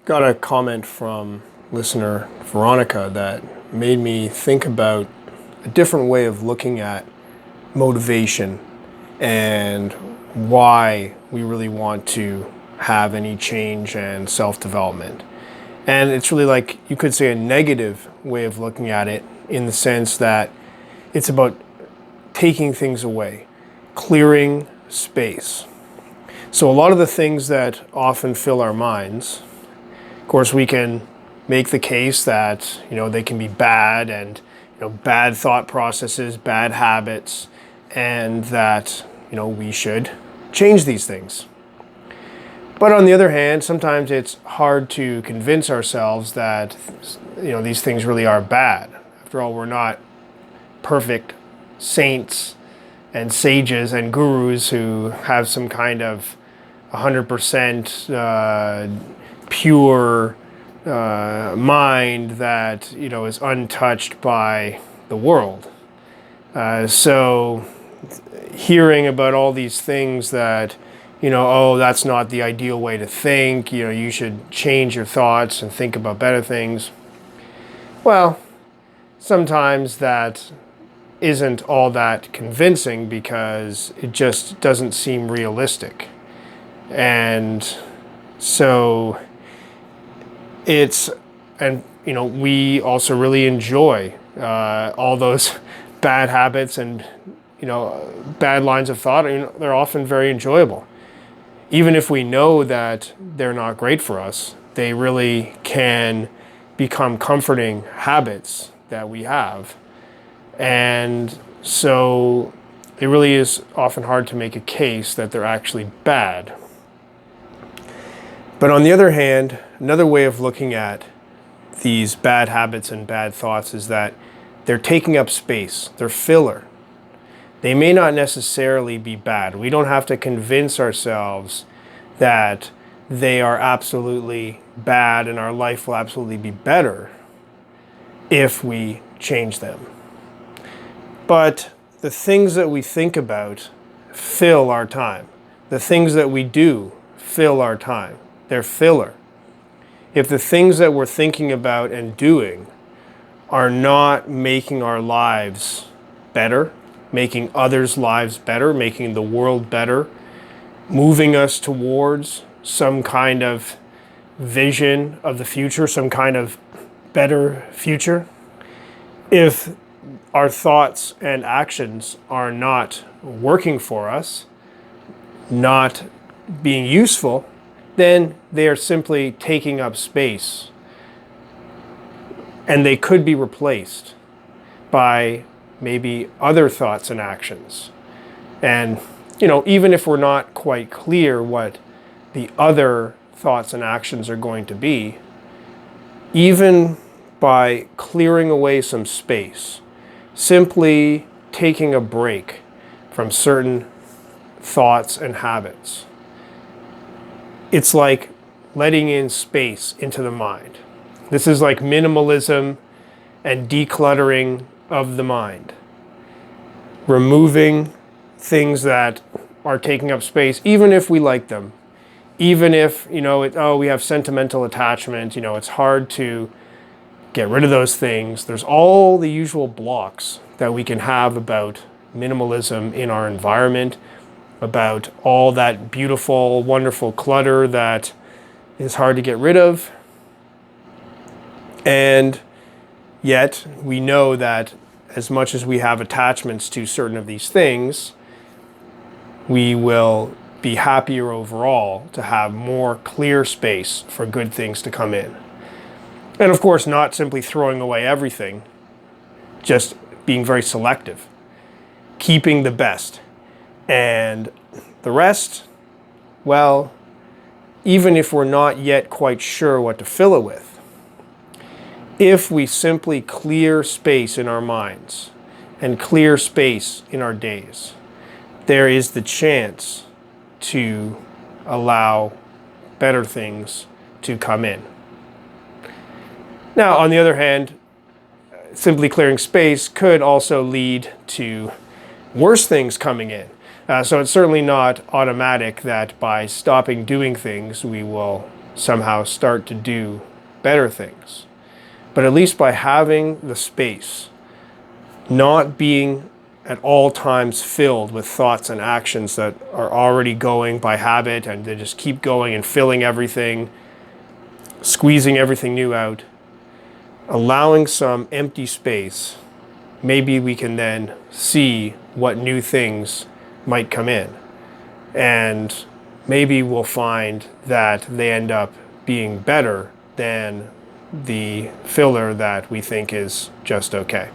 Got a comment from listener Veronica that made me think about a different way of looking at motivation and why we really want to have any change and self-development. And it's really like you could say a negative way of looking at it in the sense that it's about taking things away, clearing space. So a lot of the things that often fill our minds, of course, we can make the case that, they can be bad and, bad thought processes, bad habits, and that, we should change these things. But on the other hand, sometimes it's hard to convince ourselves that, these things really are bad. After all, we're not perfect saints and sages and gurus who have some kind of 100% pure mind that is untouched by the world. So hearing about all these things that oh, that's not the ideal way to think, you should change your thoughts and think about better things. Well, sometimes that isn't all that convincing because it just doesn't seem realistic. And so we also really enjoy all those bad habits and, bad lines of thought. They're often very enjoyable. Even if we know that they're not great for us, they really can become comforting habits that we have. And so it really is often hard to make a case that they're actually bad. But on the other hand, another way of looking at these bad habits and bad thoughts is that they're taking up space. They're filler. They may not necessarily be bad. We don't have to convince ourselves that they are absolutely bad and our life will absolutely be better if we change them. But the things that we think about fill our time. The things that we do fill our time. They're filler. If the things that we're thinking about and doing are not making our lives better, making others' lives better, making the world better, moving us towards some kind of vision of the future, some kind of better future, if our thoughts and actions are not working for us, not being useful, then they are simply taking up space. And they could be replaced by maybe other thoughts and actions. And, even if we're not quite clear what the other thoughts and actions are going to be, even by clearing away some space, simply taking a break from certain thoughts and habits, it's like letting in space into the mind. This is like minimalism and decluttering of the mind. Removing things that are taking up space, even if we like them. Even if, we have sentimental attachment, it's hard to get rid of those things. There's all the usual blocks that we can have about minimalism in our environment, about all that beautiful, wonderful clutter that is hard to get rid of. And yet we know that as much as we have attachments to certain of these things, we will be happier overall to have more clear space for good things to come in. And of course, not simply throwing away everything, just being very selective, keeping the best. And the rest, well, even if we're not yet quite sure what to fill it with, if we simply clear space in our minds and clear space in our days, there is the chance to allow better things to come in. Now, on the other hand, simply clearing space could also lead to worse things coming in. So it's certainly not automatic that by stopping doing things, we will somehow start to do better things. But at least by having the space, not being at all times filled with thoughts and actions that are already going by habit and they just keep going and filling everything, squeezing everything new out, allowing some empty space, maybe we can then see what new things might come in. And maybe we'll find that they end up being better than the filler that we think is just okay.